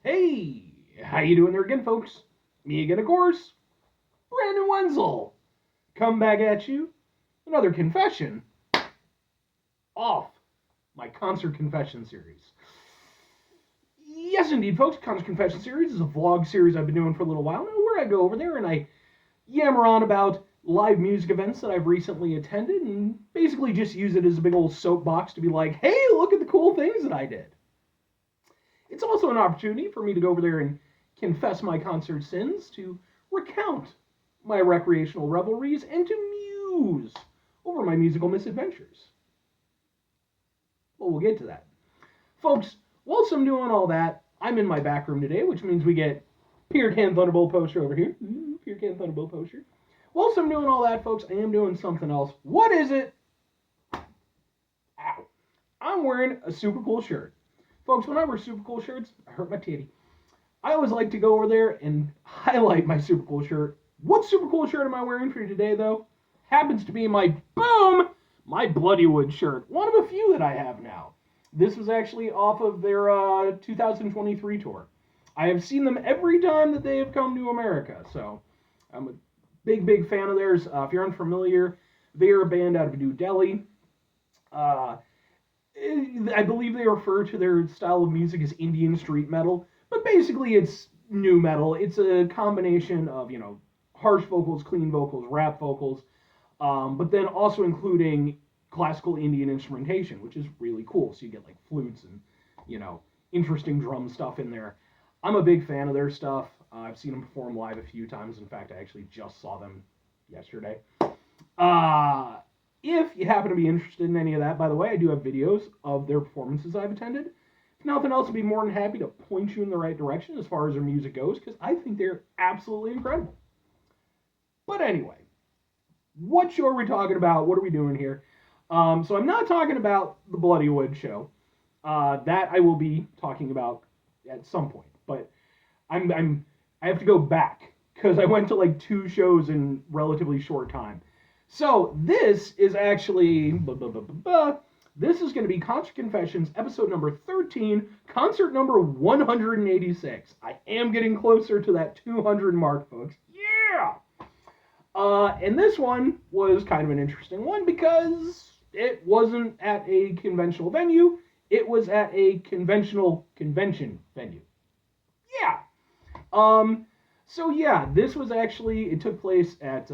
Hey, how you doing there again, folks? Me again, of course, Brandon Wenzel. Come back at you, another confession off my concert confession series. Yes, indeed, folks. Concert confession series is a vlog series I've been doing for a little while now, where I go over there and I yammer on about live music events that I've recently attended, and basically just use it as a big old soapbox to be like, hey, look at the cool things that I did. It's also an opportunity for me to go over there and confess my concert sins, to recount my recreational revelries, and to muse over my musical misadventures. Well, we'll get to that. Folks, whilst I'm doing all that, I'm in my back room today, which means we get Peter Can Thunderbolt poster over here. Peter Can Thunderbolt poster. Whilst I'm doing all that, folks, I am doing something else. What is it? Ow. I'm wearing a super cool shirt. Folks, when I wear super cool shirts, I hurt my titty. I always like to go over there and highlight my super cool shirt. What super cool shirt am I wearing for you today, though? Happens to be my Bloodywood shirt. One of a few that I have now. This was actually off of their 2023 tour. I have seen them every time that they have come to America, so I'm a big fan of theirs. If you're unfamiliar, they are a band out of New Delhi. Uh, I believe they refer to their style of music as Indian street metal, but basically it's new metal. It's a combination of, harsh vocals, clean vocals, rap vocals, but then also including classical Indian instrumentation, which is really cool. So you get like flutes and, interesting drum stuff in there. I'm a big fan of their stuff. I've seen them perform live a few times. In fact, I actually just saw them yesterday. Uh, if you happen to be interested in any of that, by the way, I do have videos of their performances I've attended. If nothing else, I'd be more than happy to point you in the right direction as far as their music goes, because I think they're absolutely incredible. But anyway, what show are we talking about? What are we doing here? So I'm not talking about the Bloodywood show. That I will be talking about at some point. But I have to go back because I went to like two shows in relatively short time. So this is actually this is going to be Concert Confessions, episode number 13, concert number 186. I am getting closer to that 200 mark, folks. Yeah! And this one was kind of an interesting one because it wasn't at a conventional venue. It was at a conventional convention venue. Yeah. So yeah, this was actually, it took place at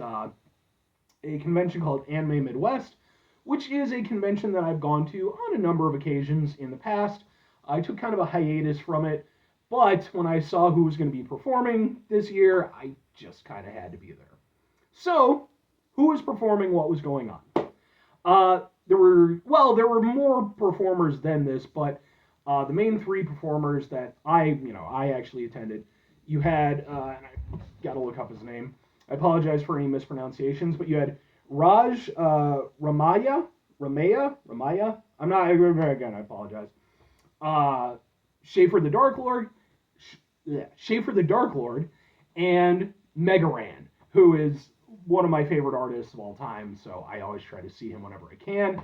a convention called Anime Midwest, which is a convention that I've gone to on a number of occasions in the past. I took kind of a hiatus from it, but when I saw who was going to be performing this year, I just kind of had to be there. So, who was performing? What was going on? There were more performers than this, but the main three performers that I actually attended, you had, and I got to look up his name. I apologize for any mispronunciations, but you had Raj Ramayya. I'm not again. I apologize. Schäffer the Darklord, Schäffer the Darklord, and Megaran, who is one of my favorite artists of all time. So I always try to see him whenever I can.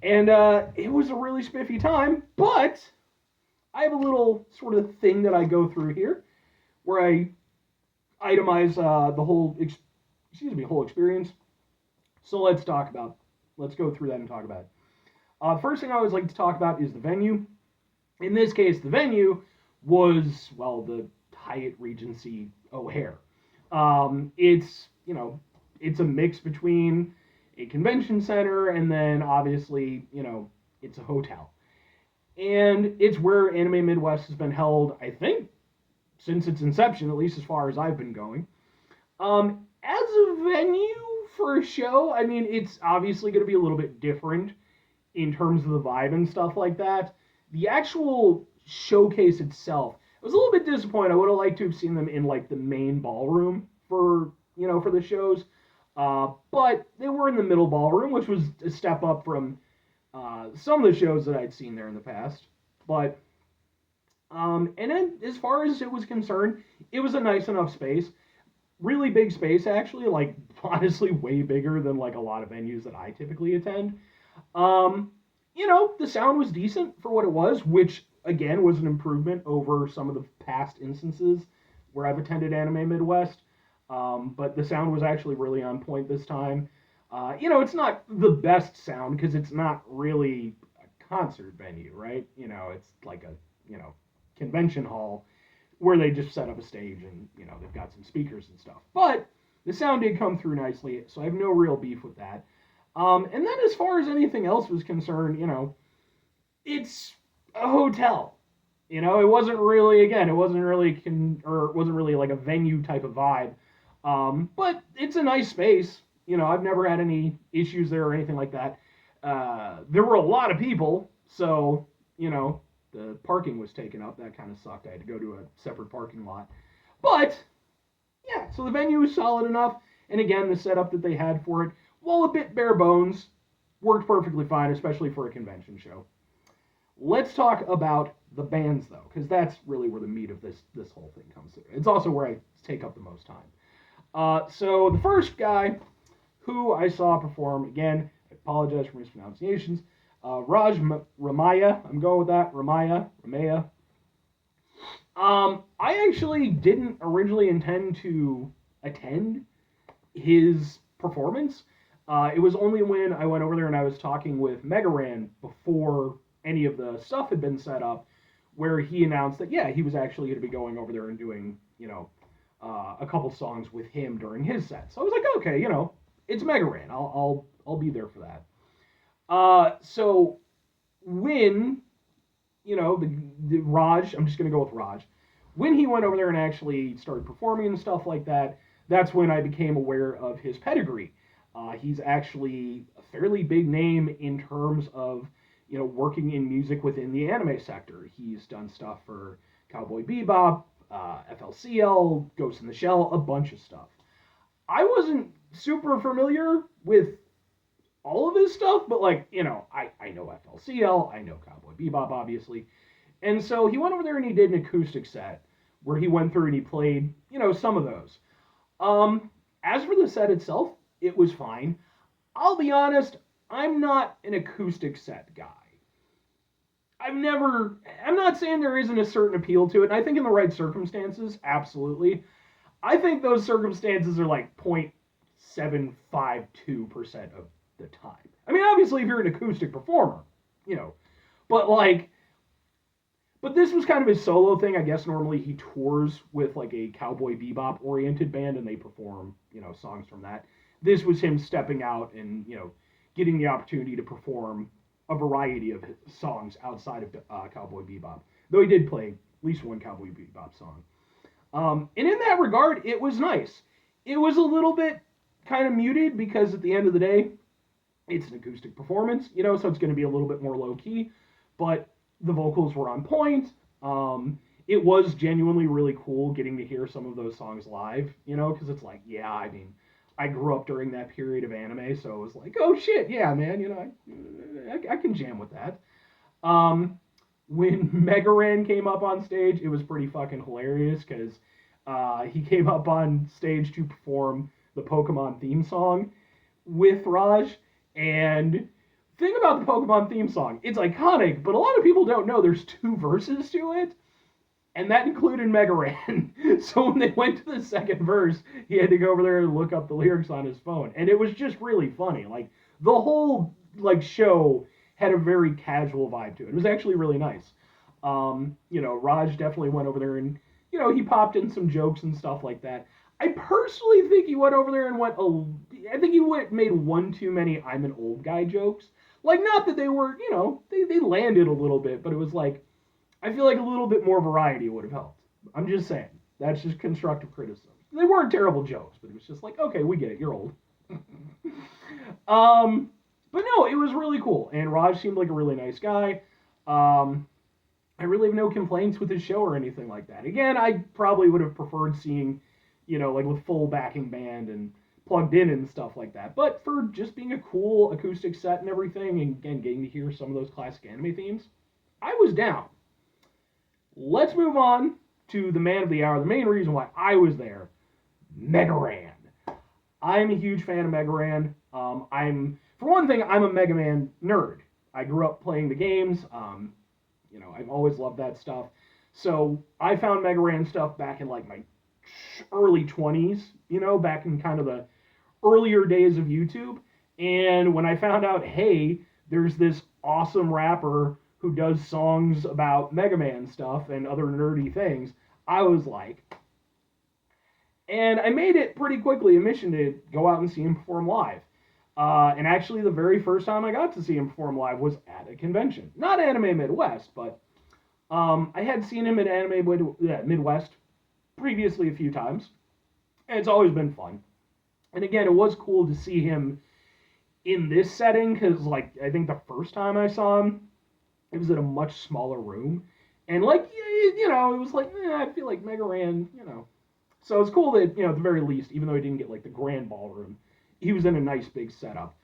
And it was a really spiffy time, but I have a little sort of thing that I go through here where I itemize the whole experience. So let's go through that and talk about it. First thing I always like to talk about is the venue. In this case, the venue was, the Hyatt Regency O'Hare. It's a mix between a convention center and then obviously, it's a hotel. And it's where Anime Midwest has been held, I think, since its inception, at least as far as I've been going. As a venue for a show, I mean, it's obviously going to be a little bit different in terms of the vibe and stuff like that. The actual showcase itself, I was a little bit disappointed. I would have liked to have seen them in like the main ballroom for the shows. But they were in the middle ballroom, which was a step up from some of the shows that I'd seen there in the past. But and then as far as it was concerned, it was a nice enough space. Really big space, actually, like honestly way bigger than like a lot of venues that I typically attend. The sound was decent for what it was, which again, was an improvement over some of the past instances where I've attended Anime Midwest. But the sound was actually really on point this time. It's not the best sound because it's not really a concert venue, right? It's like a, convention hall where they just set up a stage and, they've got some speakers and stuff. But the sound did come through nicely, so I have no real beef with that. And then as far as anything else was concerned, it's a hotel. It wasn't really, again, it wasn't really like a venue type of vibe. But it's a nice space. I've never had any issues there or anything like that. There were a lot of people, so, the parking was taken up. That kind of sucked. I had to go to a separate parking lot. But, yeah, so the venue was solid enough. And again, the setup that they had for it, while a bit bare bones, worked perfectly fine, especially for a convention show. Let's talk about the bands, though, because that's really where the meat of this whole thing comes through. It's also where I take up the most time. So the first guy who I saw perform, again, I apologize for mispronunciations, Raj Ramayya. I'm going with that. Ramayya. I actually didn't originally intend to attend his performance. It was only when I went over there and I was talking with Megaran before any of the stuff had been set up, where he announced that, yeah, he was actually going to be going over there and doing, a couple songs with him during his set. So I was like, okay, it's Megaran. I'll be there for that. So when, the Raj, I'm just going to go with Raj, when he went over there and actually started performing and stuff like that, that's when I became aware of his pedigree. He's actually a fairly big name in terms of, working in music within the anime sector. He's done stuff for Cowboy Bebop, FLCL, Ghost in the Shell, a bunch of stuff. I wasn't super familiar with all of his stuff, but I know FLCL, I know Cowboy Bebop, obviously. And so he went over there and he did an acoustic set where he went through and he played, some of those. As for the set itself, it was fine. I'll be honest, I'm not an acoustic set guy. I'm not saying there isn't a certain appeal to it, and I think in the right circumstances, absolutely. I think those circumstances are like 0.752% of the time. I mean, obviously, if you're an acoustic performer, but but this was kind of his solo thing. I guess normally he tours with like a Cowboy Bebop oriented band and they perform, songs from that. This was him stepping out and, getting the opportunity to perform a variety of songs outside of Cowboy Bebop. Though he did play at least one Cowboy Bebop song. And in that regard, it was nice. It was a little bit kind of muted because at the end of the day, it's an acoustic performance, so it's going to be a little bit more low key. But the vocals were on point. It was genuinely really cool getting to hear some of those songs live, because it's like, yeah, I mean, I grew up during that period of anime, so it was like, oh shit, yeah, man, I can jam with that. When Megaran came up on stage, it was pretty fucking hilarious because he came up on stage to perform the Pokemon theme song with Raj. And thing about the Pokemon theme song, it's iconic, but a lot of people don't know there's 2 verses to it. And that included Megaran. So when they went to the second verse, he had to go over there and look up the lyrics on his phone. And it was just really funny. The whole show had a very casual vibe to it. It was actually really nice. Raj definitely went over there and, he popped in some jokes and stuff like that. I personally think he went over there and I think he made one too many I'm an old guy jokes. Not that they were, they landed a little bit, but it was I feel like a little bit more variety would have helped. I'm just saying. That's just constructive criticism. They weren't terrible jokes, but it was just okay, we get it. You're old. But no, it was really cool. And Raj seemed like a really nice guy. I really have no complaints with his show or anything like that. Again, I probably would have preferred seeing, with full backing band and plugged in and stuff like that. But for just being a cool acoustic set and everything, and again, getting to hear some of those classic anime themes, I was down. Let's move on to the man of the hour, the main reason why I was there, Megaran. I'm a huge fan of Megaran. For one thing, I'm a Mega Man nerd. I grew up playing the games. I've always loved that stuff. So I found Mega Ran stuff back in like my early 20s, back in kind of the earlier days of YouTube. And when I found out, hey, there's this awesome rapper who does songs about Mega Man stuff and other nerdy things, I was like, and I made it pretty quickly a mission to go out and see him perform live. And actually, the very first time I got to see him perform live was at a convention. Not Anime Midwest, but I had seen him at Midwest previously a few times. And it's always been fun. And again, it was cool to see him in this setting because, like, I think the first time I saw him, it was in a much smaller room. And, like, it was like, I feel like Mega Ran. So it's cool that, at the very least, even though he didn't get, like, the grand ballroom, he was in a nice big setup.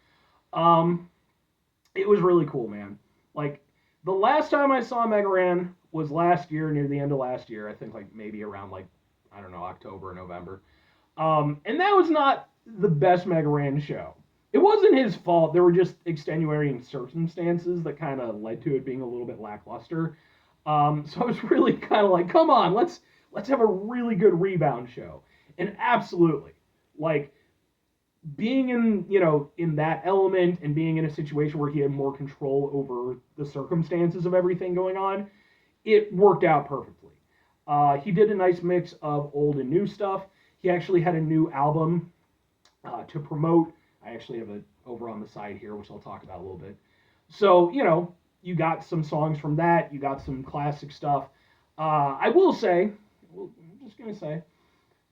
It was really cool, man. Like, the last time I saw Mega Ran was last year, near the end of last year. I think, like, maybe around, like, I don't know, October or November. And that was not the best Mega Ran show. It wasn't his fault. There were just extenuating circumstances that kind of led to it being a little bit lackluster. So I was really kind of like, come on, let's have a really good rebound show. And absolutely, like, being in that element and being in a situation where he had more control over the circumstances of everything going on, it worked out perfectly. He did a nice mix of old and new stuff. He actually had a new album to promote. I actually have it over on the side here, which I'll talk about a little bit. So, you got some songs from that. You got some classic stuff. I will say, I'm just going to say,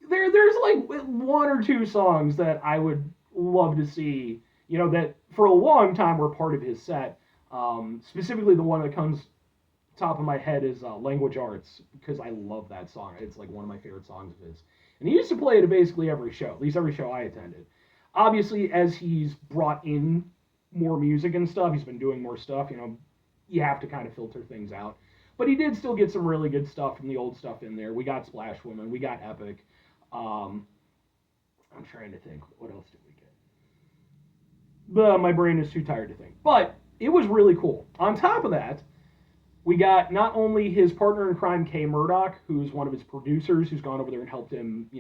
there's like one or two songs that I would love to see, that for a long time were part of his set. Specifically, the one that comes top of my head is Language Arts, because I love that song. It's like one of my favorite songs of his. And he used to play it at basically every show, at least every show I attended. Obviously, as he's brought in more music and stuff, he's been doing more stuff, you have to kind of filter things out. But he did still get some really good stuff from the old stuff in there. We got Splash Woman, we got Epic. I'm trying to think, what else did we get? But my brain is too tired to think. But it was really cool. On top of that, we got not only his partner in crime, Kay Murdoch, who's one of his producers, who's gone over there and helped him,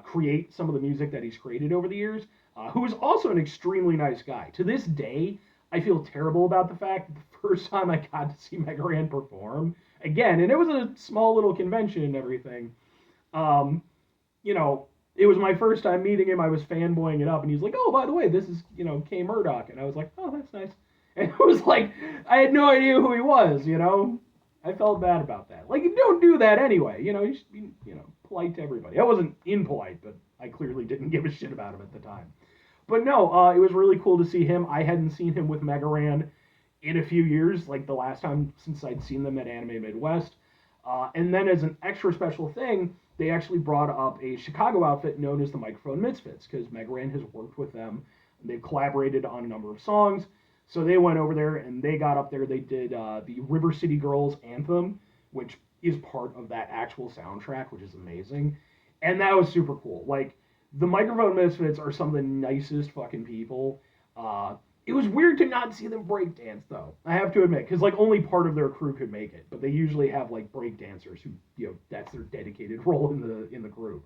create some of the music that he's created over the years, who is also an extremely nice guy. To this day, I feel terrible about the fact that the first time I got to see Mega Ran perform, again, and it was a small little convention and everything, it was my first time meeting him. I was fanboying it up, and he's like, oh, by the way, this is, Kay Murdoch. And I was like, oh, that's nice. And it was like, I had no idea who he was, I felt bad about that. Like, you don't do that anyway. You should be, polite to everybody. I wasn't impolite, but I clearly didn't give a shit about him at the time. But no, it was really cool to see him. I hadn't seen him with Mega Ran in a few years, like the last time since I'd seen them at Anime Midwest. And then as an extra special thing, they actually brought up a Chicago outfit known as the Microphone Misfits, because Mega Ran has worked with them. They've collaborated on a number of songs. So they went over there and they got up there. They did the River City Girls anthem, which is part of that actual soundtrack, which is amazing. And that was super cool. Like, the Microphone Misfits are some of the nicest fucking people. It was weird to not see them break dance, though. I have to admit, because like only part of their crew could make it, but they usually have like break dancers who, that's their dedicated role in the group.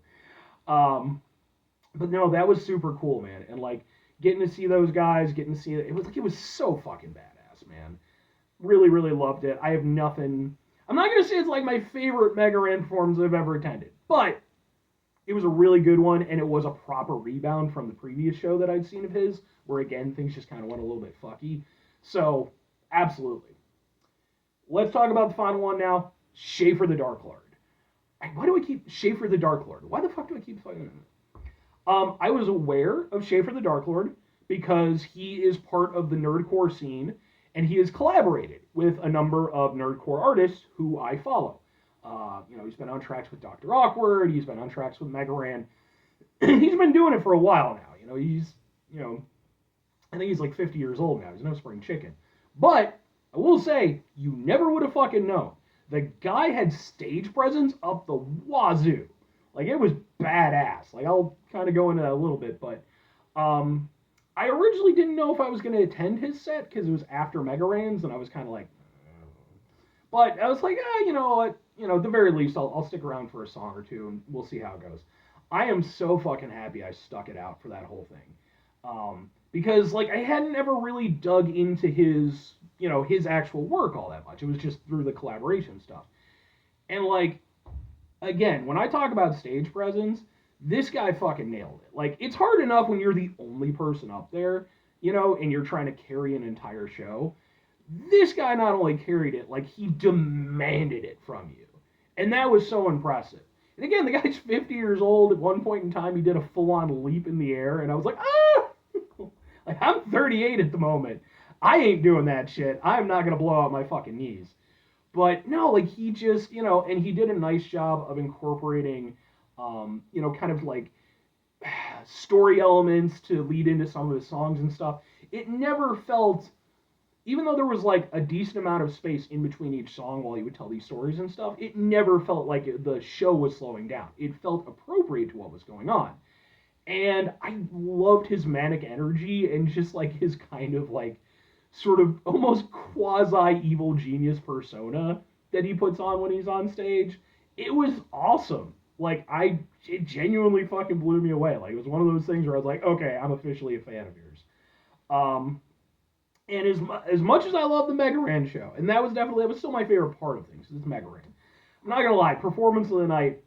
But no, that was super cool, man. And like getting to see those guys, getting to see it, it was so fucking badass, man. Really, really loved it. I have nothing. I'm not gonna say it's like my favorite Mega Ran performance I've ever attended, but it was a really good one, and it was a proper rebound from the previous show that I'd seen of his, where again things just kind of went a little bit fucky. So, absolutely. Let's talk about the final one now. Schäffer The Darklord. Why do I keep Schäffer The Darklord? Why the fuck do I keep fucking it? I was aware of Schäffer The Darklord because he is part of the nerdcore scene, and he has collaborated with a number of nerdcore artists who I follow. He's been on tracks with Dr. Awkward. He's been on tracks with Mega Ran. He's been doing it for a while now. He's, I think he's like 50 years old now. He's no spring chicken. But I will say, you never would have fucking known. The guy had stage presence up the wazoo. Like, it was badass. Like, I'll kind of go into that a little bit, but I originally didn't know if I was going to attend his set because it was after Mega Ran's, and I was kind of like, But I was like, you know what? At the very least, I'll stick around for a song or two, and we'll see how it goes. I am so fucking happy I stuck it out for that whole thing, because like I hadn't ever really dug into his actual work all that much. It was just through the collaboration stuff, and like again, when I talk about stage presence, this guy fucking nailed it. Like, it's hard enough when you're the only person up there, and you're trying to carry an entire show. This guy not only carried it, like, he demanded it from you. And that was so impressive. And again, the guy's 50 years old. At one point in time, he did a full on leap in the air, and I was like, ah! Like, I'm 38 at the moment. I ain't doing that shit. I'm not going to blow out my fucking knees. But no, like he just, and he did a nice job of incorporating, kind of like story elements to lead into some of his songs and stuff. It never felt, even though there was like a decent amount of space in between each song while he would tell these stories and stuff, it never felt like the show was slowing down. It felt appropriate to what was going on. And I loved his manic energy and just like his kind of like sort of almost quasi evil genius persona that he puts on when he's on stage. It was awesome. Like it genuinely fucking blew me away. Like it was one of those things where I was like, okay, I'm officially a fan of yours. And as much as I love the Mega Ran show, and that was still my favorite part of things. It's Mega Ran. I'm not gonna lie, performance of the night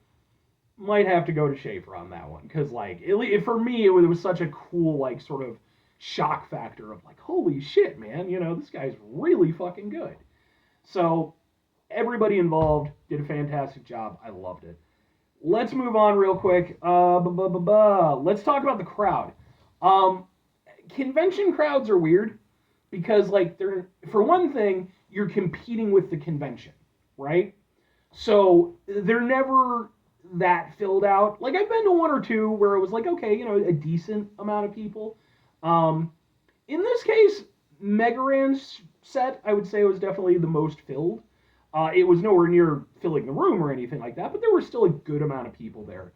might have to go to Schäffer on that one because like for me it was such a cool like sort of shock factor of like, holy shit, man, this guy's really fucking good. So everybody involved did a fantastic job. I loved it. Let's move on real quick. Let's talk about the crowd. Convention crowds are weird because like they're, for one thing, you're competing with the convention, right? So they're never that filled out. Like I've been to one or two where it was like, okay, a decent amount of people. In this case, Mega Ran's set, I would say, was definitely the most filled. It was nowhere near filling the room or anything like that, but there was still a good amount of people there.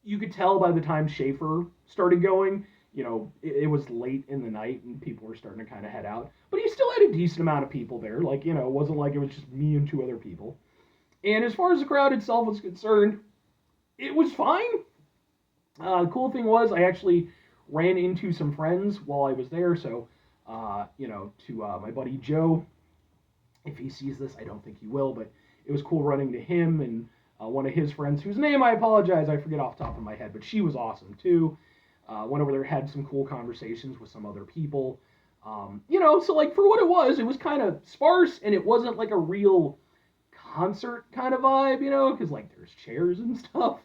You could tell by the time Schäffer started going, it was late in the night and people were starting to kind of head out. But he still had a decent amount of people there. Like, it wasn't like it was just me and two other people. And as far as the crowd itself was concerned, it was fine. The cool thing was I actually ran into some friends while I was there. So, to my buddy Joe, if he sees this, I don't think he will, but it was cool running to him and one of his friends, whose name I apologize, I forget off the top of my head, but she was awesome too. Went over there, had some cool conversations with some other people. So like for what it was kind of sparse and it wasn't like a real concert kind of vibe, because like there's chairs and stuff.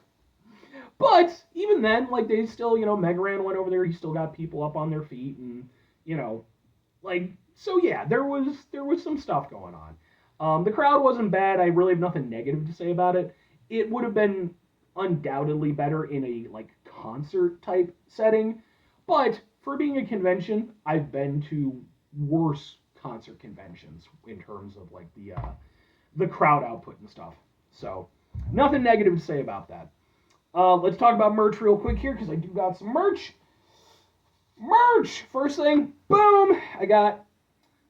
But even then, like they still, Mega Ran went over there. He still got people up on their feet, and like so. Yeah, there was some stuff going on. The crowd wasn't bad. I really have nothing negative to say about it. It would have been undoubtedly better in a like concert type setting, but for being a convention, I've been to worse concert conventions in terms of like the crowd output and stuff. So nothing negative to say about that. Let's talk about merch real quick here because I do got some merch. Merch! First thing, boom! I got,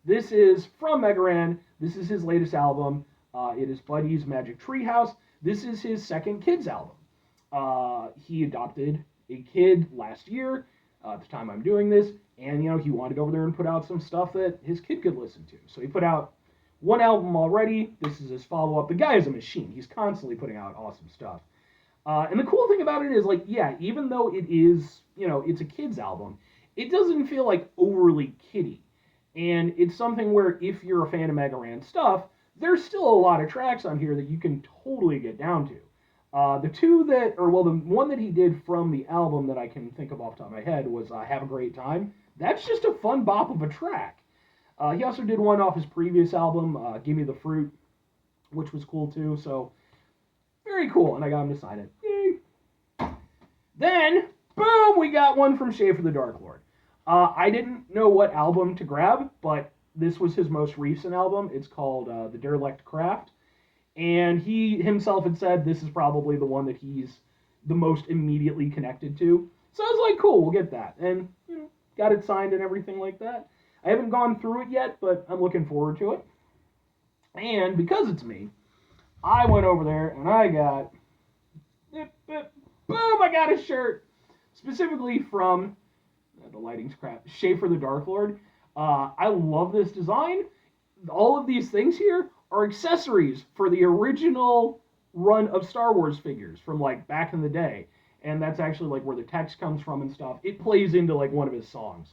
this is from Mega Ran. This is his latest album. It is Buddy's Magic Treehouse. This is his second kids album. He adopted a kid last year at the time I'm doing this, and he wanted to go over there and put out some stuff that his kid could listen to. So he put out one album already. This is his follow-up. The guy is a machine. He's constantly putting out awesome stuff. And the cool thing about it is, like, yeah, even though it is, it's a kid's album, it doesn't feel, like, overly kiddie. And it's something where if you're a fan of Mega Ran stuff, there's still a lot of tracks on here that you can totally get down to. The one that he did from the album that I can think of off the top of my head was Have a Great Time. That's just a fun bop of a track. He also did one off his previous album, Gimme the Fruit, which was cool too, so very cool, and I got him to sign it. Yay! Then, boom, we got one from Schäffer The Darklord. I didn't know what album to grab, but this was his most recent album. It's called The Derelict Craft, and he himself had said this is probably the one that he's the most immediately connected to. So I was like, cool, we'll get that, and got it signed and everything like that. I haven't gone through it yet, but I'm looking forward to it. And because it's me, I went over there and I got, boom, I got a shirt specifically from, the lighting's crap, Schäffer The Darklord. I love this design. All of these things here are accessories for the original run of Star Wars figures from like back in the day. And that's actually like where the text comes from and stuff. It plays into like one of his songs.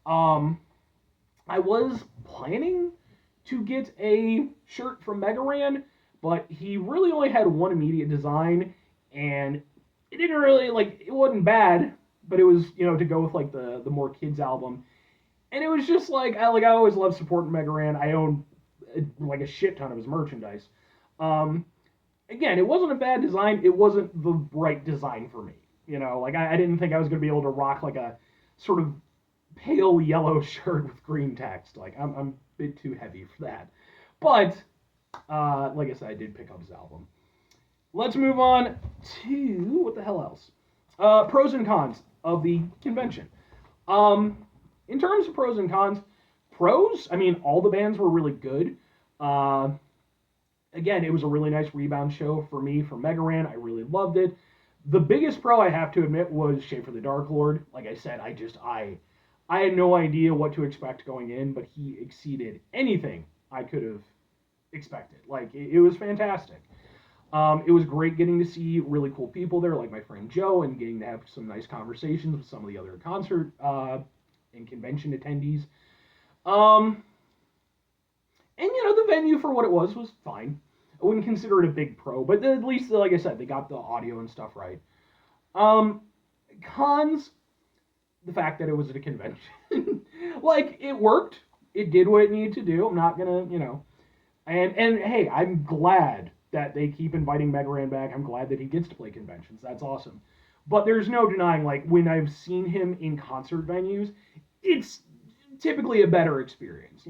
I was planning to get a shirt from Mega Ran, but he really only had one immediate design, and it didn't really like it wasn't bad, but it was to go with like the more kids album, and it was just like I always love supporting Mega Ran. I own like a shit ton of his merchandise. Um, Again, it wasn't a bad design. It wasn't the right design for me. Like I didn't think I was going to be able to rock like a sort of pale yellow shirt with green text. Like I'm a bit too heavy for that. But like I said, I did pick up his album. Let's move on to what the hell else? Pros and cons of the convention. In terms of pros and cons, pros, I mean, all the bands were really good. Again, it was a really nice rebound show for me for Mega Ran. I really loved it. The biggest pro I have to admit was Schäffer The Darklord. Like I said, I had no idea what to expect going in, but he exceeded anything I could have expected. Like it was fantastic. It was great getting to see really cool people there, like my friend Joe, and getting to have some nice conversations with some of the other concert and convention attendees. And the venue for what it was fine. I wouldn't consider it a big pro, but at least, like I said, they got the audio and stuff right. Cons, the fact that it was at a convention. Like, it worked. It did what it needed to do. I'm not gonna, And hey, I'm glad that they keep inviting Mega Ran back. I'm glad that he gets to play conventions. That's awesome. But there's no denying, like, when I've seen him in concert venues, it's typically a better experience,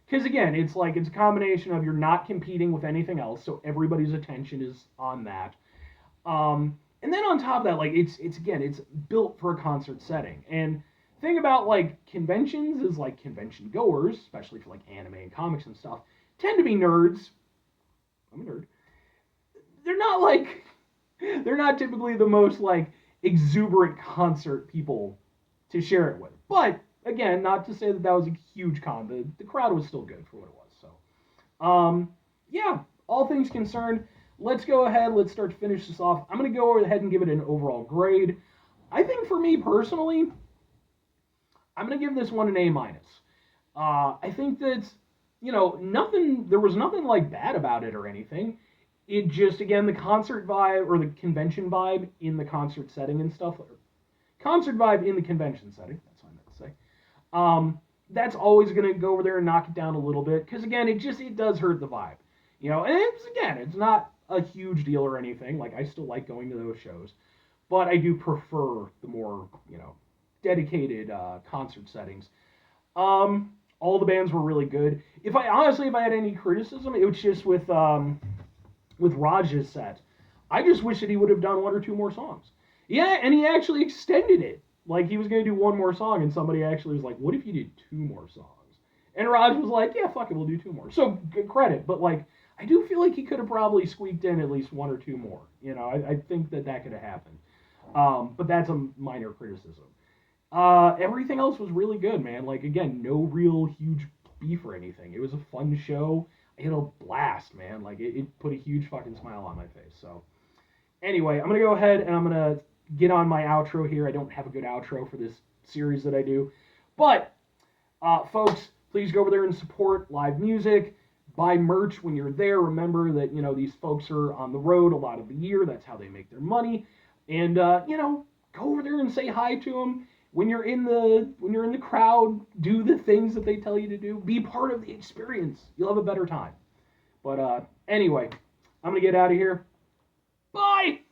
Because again, it's a combination of you're not competing with anything else, so everybody's attention is on that. And then on top of that, like it's built for a concert setting. And thing about like conventions is like convention goers, especially for like anime and comics and stuff, tend to be nerds. I'm a nerd. They're not like they're not typically the most like exuberant concert people to share it with. But again, not to say that was a huge con. The crowd was still good for what it was. So, yeah, all things concerned, let's go ahead. Let's start to finish this off. I'm going to go ahead and give it an overall grade. I think for me personally, I'm going to give this one an A minus. I think that, there was nothing like bad about it or anything. It just, again, the concert vibe or the convention vibe in the concert setting and stuff. Concert vibe in the convention setting. That's what I meant to say. That's always going to go over there and knock it down a little bit. Because, again, it does hurt the vibe. And it's not a huge deal or anything. Like, I still like going to those shows. But I do prefer the more, dedicated concert settings. All the bands were really good. If I had any criticism, it was just with Raj's set. I just wish that he would have done one or two more songs. Yeah, and he actually extended it. Like, he was going to do one more song, and somebody actually was like, what if you did two more songs? And Raj was like, yeah, fuck it, we'll do two more. So, good credit. But, like, I do feel like he could have probably squeaked in at least one or two more. I think that could have happened. But that's a minor criticism. Everything else was really good, man. Like, again, no real huge beef or anything. It was a fun show. I had a blast, man. Like, it put a huge fucking smile on my face. So, anyway, I'm going to go ahead and I'm going to get on my outro here. I don't have a good outro for this series that I do. But, folks, please go over there and support live music. Buy merch when you're there. Remember that, these folks are on the road a lot of the year. That's how they make their money. And, go over there and say hi to them. When you're in the crowd, do the things that they tell you to do. Be part of the experience. You'll have a better time. But, anyway, I'm going to get out of here. Bye!